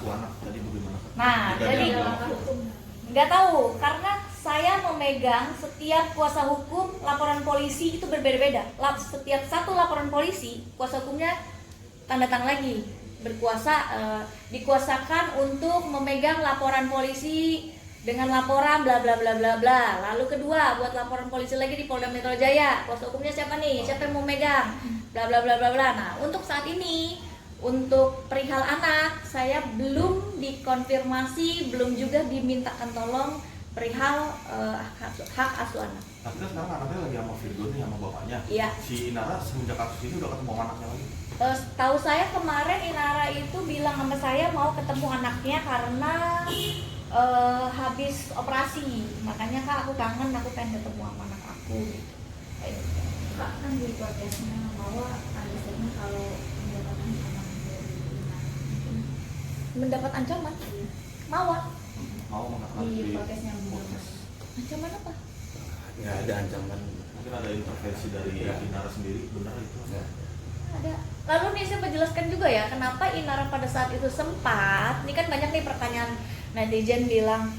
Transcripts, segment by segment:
asuh anak tadi bagaimana? Nah, jadi nggak tahu karena saya memegang setiap kuasa hukum laporan polisi itu berbeda-beda. Setiap satu laporan polisi kuasa hukumnya tanda tangan lagi berkuasa dikuasakan untuk memegang laporan polisi dengan laporan bla bla bla bla bla. Lalu kedua buat laporan polisi lagi di Polda Metro Jaya kuasa hukumnya siapa nih, siapa yang mau megang bla bla bla bla bla. Nah untuk saat ini untuk perihal anak saya belum dikonfirmasi, belum juga dimintakan tolong perihal hak asuh anak. Tapi kan sekarang anaknya lagi sama Virgo nih sama bapaknya. Iya. Si Inara semenjak kasus ini udah ketemu anaknya lagi. Tahu saya kemarin Inara itu bilang sama saya mau ketemu anaknya karena habis operasi, makanya kak aku kangen, aku pengen ketemu sama anak aku. Kak kan di podcastnya bahwa ada statement kalau Mendapat ancaman, Mawar. Mau mengatakan di podcastnya podcast. Ancaman apa? Nggak ada ancaman. Mungkin ada intervensi dari Inara sendiri, benar itu? Nggak. Ada. Lalu nih saya menjelaskan juga ya kenapa Inara pada saat itu sempat. Ini kan banyak nih pertanyaan netizen bilang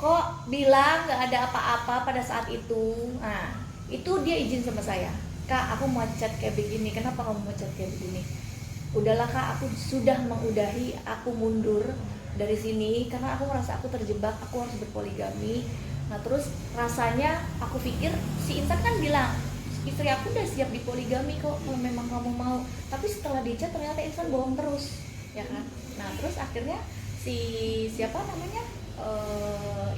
kok bilang nggak ada apa-apa pada saat itu. Nah itu dia izin sama saya. Kak aku mau chat kayak begini. Kenapa kamu mau chat kayak begini? Udahlah kak, aku sudah mengudahi, aku mundur dari sini karena aku merasa aku terjebak, aku harus berpoligami. Nah terus rasanya aku pikir si Intan kan bilang istri aku udah siap dipoligami kok kalau memang kamu mau. Tapi setelah dicat ternyata Intan bohong terus, ya kan? Nah terus akhirnya si siapa namanya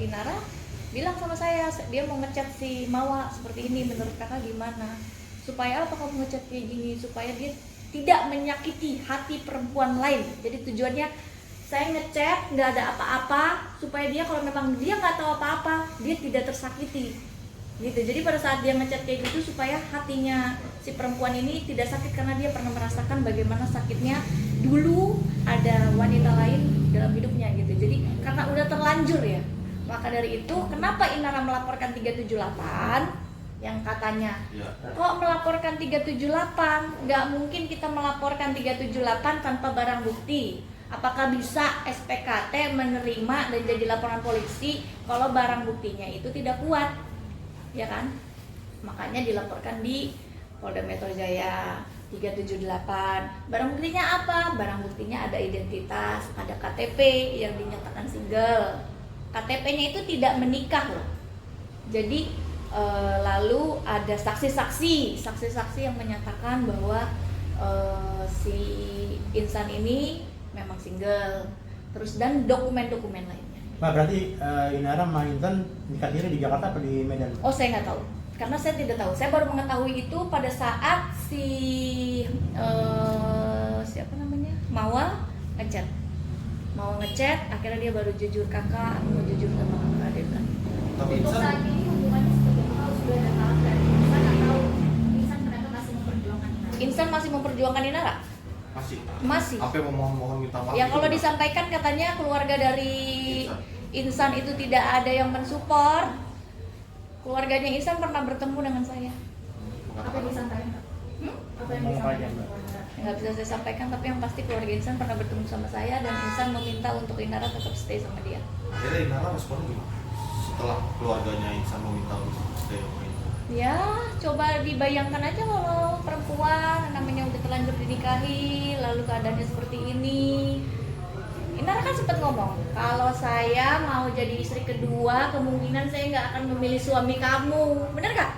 Inara bilang sama saya dia mau ngechat si Mawa seperti ini, menurut kakak gimana? Supaya apa kamu ngechat kayak gini? Supaya dia tidak menyakiti hati perempuan lain. Jadi tujuannya saya ngechat nggak ada apa-apa supaya dia kalau memang dia nggak tahu apa-apa dia tidak tersakiti gitu. Jadi pada saat dia ngechat kayak gitu supaya hatinya si perempuan ini tidak sakit karena dia pernah merasakan bagaimana sakitnya dulu ada wanita lain dalam hidupnya gitu. Jadi karena udah terlanjur ya, maka dari itu kenapa Inara melaporkan 378 yang katanya kok melaporkan 378, nggak mungkin kita melaporkan 378 tanpa barang bukti. Apakah bisa SPKT menerima dan jadi laporan polisi kalau barang buktinya itu tidak kuat, ya kan? Makanya dilaporkan di Polda Metro Jaya 378. Barang buktinya apa? Barang buktinya ada identitas, ada KTP yang dinyatakan single. KTP-nya itu tidak menikah loh. Jadi lalu ada saksi-saksi yang menyatakan bahwa si Insan ini memang single, terus dan dokumen-dokumen lainnya. Nah, berarti Inara sama Intan nikah diri di Jakarta atau di Medan? Oh saya nggak tahu, karena saya tidak tahu. Saya baru mengetahui itu pada saat si siapa namanya Mawa ngechat, akhirnya dia baru jujur kakak, aku mau jujur sama kakak dia bilang. Tapi untuk Insan saat ini hubungannya seperti apa? Sudah ada tahap dari Insan atau Insan ternyata masih memperjuangkan Inara? Insan masih memperjuangkan Inara? Masih. Apa yang mohon minta maaf? Ya kalau gitu, disampaikan katanya keluarga dari Insan itu tidak ada yang mensupport. Keluarganya Insan pernah bertemu dengan saya. Apa yang disampaikan Kak? Apa yang Ngomong disampaikan? aja, Nggak bisa saya sampaikan, tapi yang pasti keluarga Insan pernah bertemu sama saya dan Insan meminta untuk Inara tetap stay sama dia. Akhirnya Inara responnya gimana? Setelah keluarganya Insan meminta untuk stay sama Inara. Ya, coba dibayangkan aja kalau perempuan namanya udah terlanjur dinikahi, lalu keadaannya seperti ini. Inara kan sempat ngomong, kalau saya mau jadi istri kedua, kemungkinan saya nggak akan memilih suami kamu. Bener nggak?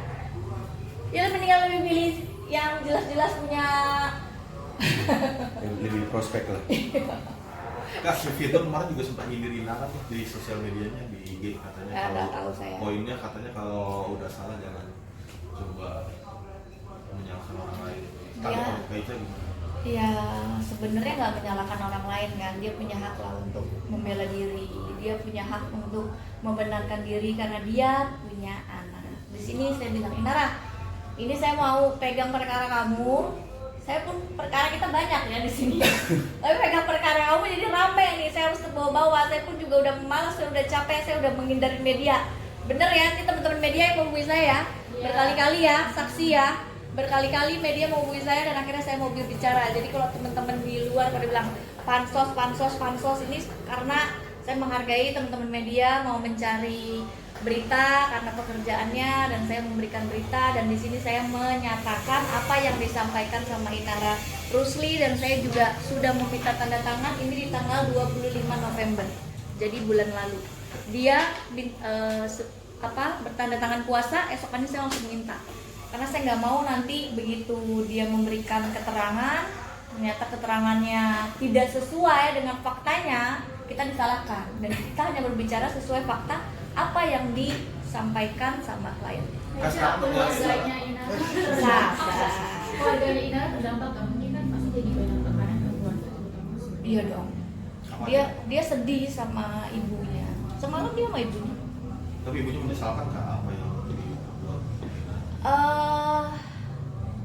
Ya mendingan lebih pilih yang jelas-jelas punya Lebih prospek lah. Kak, si Vito kemarin juga sempat nyindir Inara tuh di sosial medianya, di IG katanya nggak tahu saya. poinnya katanya kalau udah salah jangan coba menyalahkan orang lain. Tapi Ya. kalau kayak itu gimana? Ya sebenarnya nggak menyalahkan orang lain kan, dia punya hak lah untuk membela diri, dia punya hak untuk membenarkan diri karena dia punya anak. Di sini saya bilang Inara, ini saya mau pegang perkara kamu, saya pun perkara kita banyak ya di sini. Tapi pegang perkara kamu jadi rame nih, saya harus ke bawah-bawah. Saya pun juga udah malas, saya udah capek, saya udah menghindari media. Bener ya, ini teman-teman media yang menghubungi saya berkali-kali ya, saksi ya. Berkali-kali media mau hubungi saya dan akhirnya saya mau berbicara. Jadi kalau teman-teman di luar pada bilang pansos ini karena saya menghargai teman-teman media mau mencari berita karena pekerjaannya dan saya memberikan berita, dan di sini saya menyatakan apa yang disampaikan sama Inara Rusli, dan saya juga sudah meminta tanda tangan ini di tanggal 25 November. Jadi bulan lalu. Dia bertanda tangan puasa, esokannya saya langsung minta. Karena saya nggak mau nanti begitu dia memberikan keterangan, ternyata keterangannya tidak sesuai dengan faktanya, kita disalahkan. Dan kita hanya berbicara sesuai fakta apa yang disampaikan sama klien. Keluarganya Inara keluarganya Inara terdampak kan? Mungkin kan pasti jadi banyak tekanan ke keluarga terutama. Iya dong. Dia sedih sama ibunya. Semalam dia sama ibunya. Tapi ibunya menyesalkan kak apa yang jadi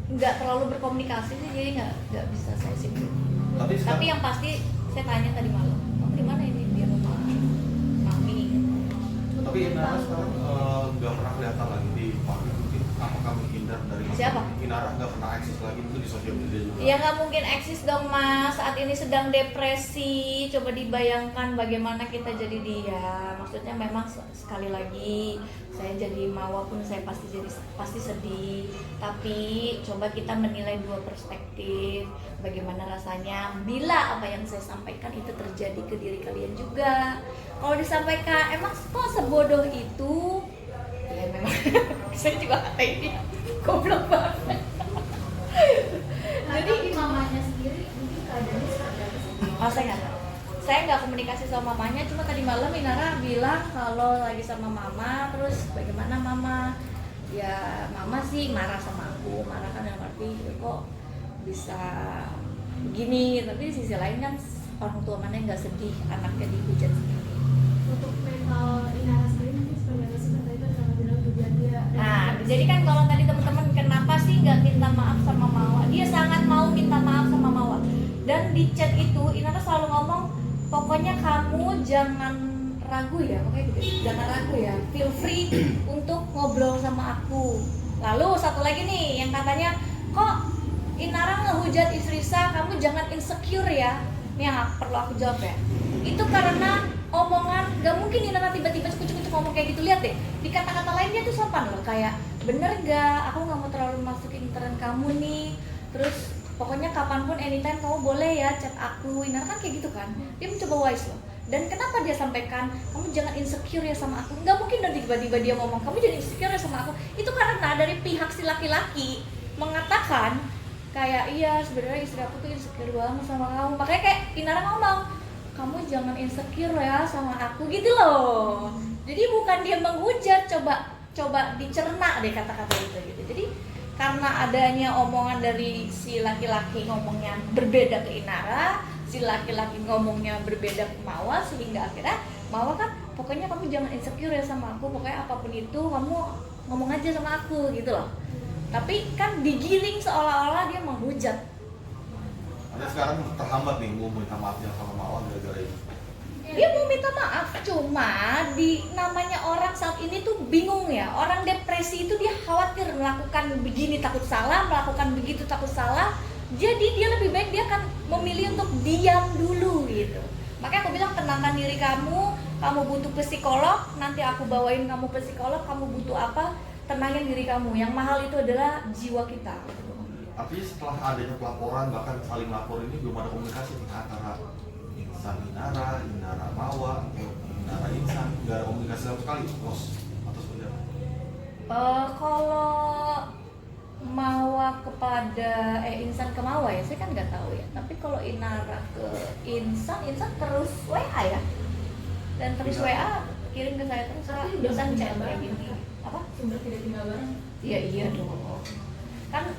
Nggak terlalu berkomunikasi sih, jadi nggak bisa saya simpulkan. Tapi yang pasti saya tanya tadi malam, kamu di mana ini, dia rumah mami. Tapi Inara sekarang nggak pernah kelihatan lagi di publik. Mungkin apakah menghindar dari Siapa? Inara nggak pernah eksis lagi itu di sosial media juga. Ya nggak mungkin eksis dong mas, saat ini sedang depresi. Coba dibayangkan bagaimana kita jadi dia. Maksudnya memang sekali lagi saya jadi Mawa pun saya pasti sedih. Tapi coba kita menilai dua perspektif. Bagaimana rasanya bila apa yang saya sampaikan itu terjadi ke diri kalian juga. Kalau disampaikan emang kok sebodoh itu, ya memang saya juga katain dia goblok banget. Jadi mamanya sendiri mungkin keadaannya seperti apa sih? Saya nggak tahu. Saya nggak komunikasi sama mamanya, cuma tadi malam Inara bilang kalau lagi sama mama, terus bagaimana mama? Ya mama sih marah sama aku, marah kan dalam arti kok bisa begini, tapi di sisi lain kan orang tua mana yang nggak sedih anaknya dihujat sendiri. Untuk mental Inara sendiri mungkin seperti apa sih? Tadi kan kalau bilang tujuan dia. Nah, jadi kan kalau tadi teman-teman kenapa sih nggak minta maaf sama Mawa? Dia sangat mau minta maaf sama Mawa. Dan di chat itu Inara selalu ngomong, pokoknya kamu jangan ragu ya, pokoknya gitu. Jangan ragu ya, feel free untuk ngobrol sama aku. Lalu satu lagi nih yang katanya, kok Inara ngehujat istri saya, kamu jangan insecure ya. Ini yang perlu aku jawab ya. Itu karena omongan, gak mungkin Inara tiba-tiba cukup-cukup ngomong kayak gitu. Lihat deh, di kata-kata lain dia tuh sopan loh, kayak bener gak, aku gak mau terlalu masukin intern kamu nih, terus pokoknya kapanpun anytime kamu boleh ya chat aku. Inara kan kayak gitu kan, dia mencoba wise loh. Dan kenapa dia sampaikan kamu jangan insecure ya sama aku, gak mungkin dong tiba-tiba dia ngomong kamu jadi insecure ya sama aku. Itu karena dari pihak si laki-laki mengatakan kayak iya sebenarnya istri aku tuh insecure banget sama kamu, makanya kayak Inara ngomong kamu jangan insecure ya sama aku gitu loh. Jadi bukan dia menghujat, coba dicerna deh kata-kata itu gitu. Jadi karena adanya omongan dari si laki-laki ngomongnya berbeda ke Inara, si laki-laki ngomongnya berbeda ke Mawa, sehingga akhirnya Mawa kan pokoknya kamu jangan insecure ya sama aku, pokoknya apapun itu kamu ngomong aja sama aku gitu loh. Tapi kan digiring seolah-olah dia menghujat. Anda sekarang terhambat nih mau minta maafnya sama Mawa gara-gara ini. Dia mau minta maaf, cuma di namanya orang saat ini tuh bingung ya. Orang depresi itu dia khawatir melakukan begini takut salah, melakukan begitu takut salah. Jadi dia lebih baik dia akan memilih untuk diam dulu gitu. Makanya aku bilang tenangkan diri kamu butuh psikolog, nanti aku bawain kamu psikolog, kamu butuh apa, tenangin diri kamu. Yang mahal itu adalah jiwa kita. Artinya setelah adanya pelaporan bahkan saling lapor ini belum ada komunikasi nih antara Insan Inara, Inara Mawa, atau Inara Insan, nggak ada komunikasi sama sekali, bos atau seperti apa? Kalau Mawa kepada Insan ke Mawa ya, saya kan nggak tahu ya. Tapi kalau Inara ke Insan terus WA ya, dan terus WA kirim ke saya terus. Tapi Insan udah chat tinggal kayak bareng. gini. Apa? Sudah tidak tinggal bareng. Iya dong. Kan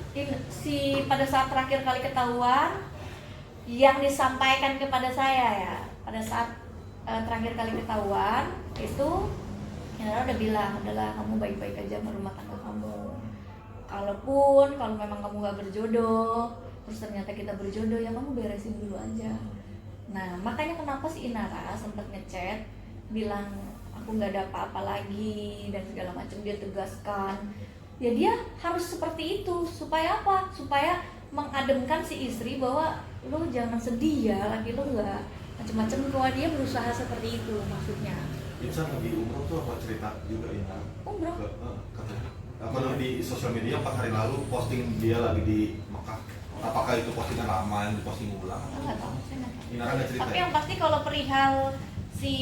si pada saat terakhir kali ketahuan yang disampaikan kepada saya ya, pada saat terakhir kali ketahuan itu Inara udah bilang, udahlah kamu baik-baik aja sama rumah tangga kamu. Kalau memang kamu gak berjodoh, terus ternyata kita berjodoh, ya kamu beresin dulu aja. Nah makanya kenapa si Inara sempat ngechat bilang aku nggak ada apa-apa lagi dan segala macam, dia tegaskan ya dia harus seperti itu supaya apa? Supaya mengademkan si istri bahwa lo jangan sedih ya, laki lo nggak macem-macem kok. Dia berusaha seperti itu maksudnya. Insan lagi umroh tuh apa cerita juga Ina? Umroh? Katanya. Aku lihat di sosial media 4 hari lalu posting dia lagi di Mekah. Apakah itu postingan lama yang diposting ulang? Nggak tahu, saya nggak tahu. Inara nggak cerita. Tapi Ya? yang pasti kalau perihal si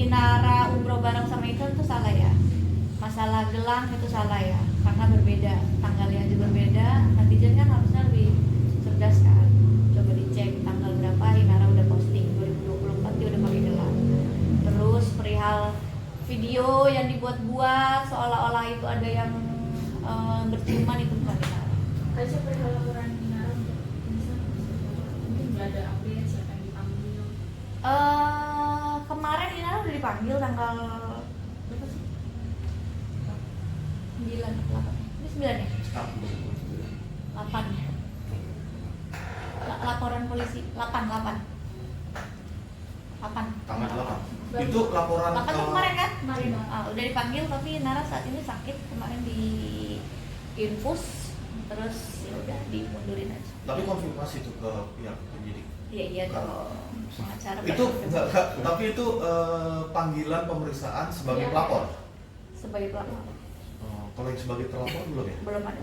Inara umroh bareng sama itu salah ya. Masalah gelang itu salah ya, karena berbeda, tanggalnya aja berbeda. Netizen kan harusnya lebih cerdas kan. Coba dicek tanggal berapa Inara udah posting 2024 dia udah pakai gelang. Terus perihal video yang dibuat-buat seolah-olah itu ada yang berciuman, itu bukan Inara. Kalau saya perihal laporan Inara untuk insan, mungkin nggak ada update siapa yang dipanggil. Kemarin Inara udah dipanggil tanggal berapa sih? 9, 8. Ini 9 ya? 8. Laporan polisi 8. Tanggal 8. Itu laporan 8 tuh kemarin kan? Kemarin dong. Udah dipanggil tapi Nara saat ini sakit, kemarin di infus, terus ya udah dimundurin aja. Tapi konfirmasi itu ke pihak penyidik. Iya dong. Pengacara Itu berarti. tapi itu panggilan pemeriksaan sebagai Iya. pelapor. Sebagai pelapor Kalau yang sebagai terlapor belum ya? belum ada.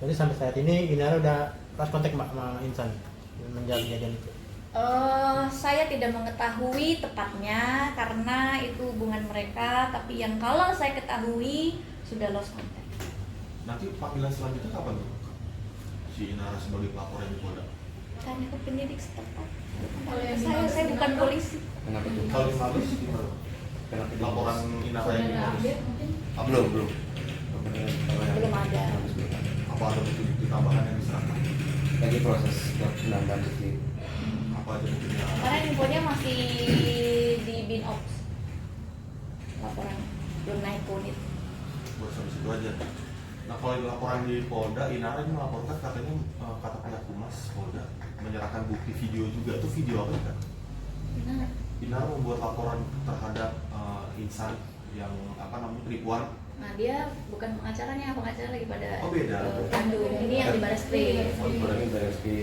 Jadi sampai saat ini Inara udah lost kontak sama Insan menjalani kejadian itu. Saya tidak mengetahui tepatnya karena itu hubungan mereka, tapi yang kalau saya ketahui sudah lost contact. Nanti panggilan selanjutnya kapan tuh? Si Inara sebagai pelapor yang di Polda. Tanya ke penyidik setempat. Kalau yang Saya bukan polisi. Kenapa tuh? Kalau di Mabes gimana? Kenapa tuh? Laporan Inara Sudah yang di ada Mabes. update mungkin. Belum. Belum ada. Apa ada bukti-bukti tambahan yang diserahkan? Lagi proses penambahan bukti. Apa aja buktinya? Karena infonya masih di bin ops. Laporan belum naik ke unit. Buat sampai situ aja. Nah kalau di laporan di Polda, Inara ini melaporkan katanya kata pihak humas Polda menyerahkan bukti video juga. Itu video apa kan? Benar. Inara membuat laporan terhadap insan yang penipuan. Nah dia bukan pengacaranya lagi pada Oh, beda. Bandung. Ini yang di Baris Krim. Barangnya dari segi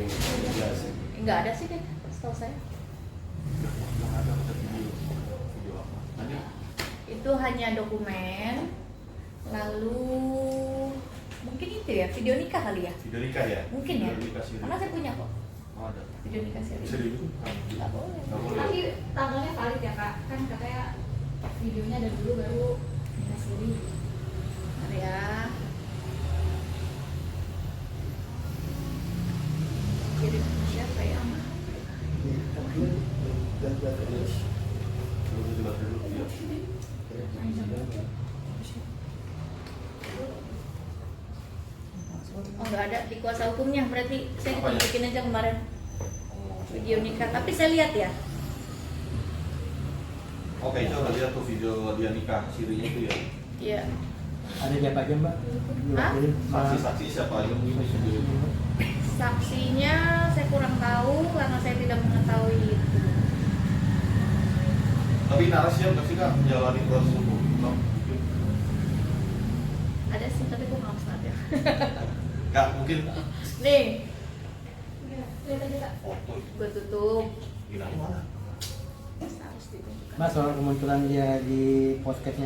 jelas. Enggak ada sih deh, setahu saya. Nggak ada video apa? Nanti Itu hanya dokumen. Lalu mungkin itu ya video nikah kali ya? video nikah ya? Mungkin ya. Video nikah siri. Karena saya punya kok Oh, ada. video nikah siri. Bisa dibikin? Nggak boleh. Nggak boleh. Tapi tanggalnya valid ya kak, kan katanya videonya ada dulu baru nikah siri. Bentar ya. Kirim siapa ya? Dulu juga dulu ya. Oh nggak ada di kuasa hukumnya, berarti saya Apa ya? bikin aja kemarin video nikah. Tapi saya lihat ya. Oke, coba lihat tuh video dia nikah sirinya itu ya. Iya. Ada siapa aja Mbak? Hah? Saksi-saksi siapa aja mungkin di video itu. Saksinya saya kurang tahu karena saya tidak mengetahui itu. Tapi Inara siap nggak sih kak menjalani proses hukum? No? Ada sih tapi gue nggak saat ya. Kak mungkin Nih, Lihat aja kak. foto gue tutup. Inara mana? Harus ditunjukkan. Mas soal kemunculan dia di podcastnya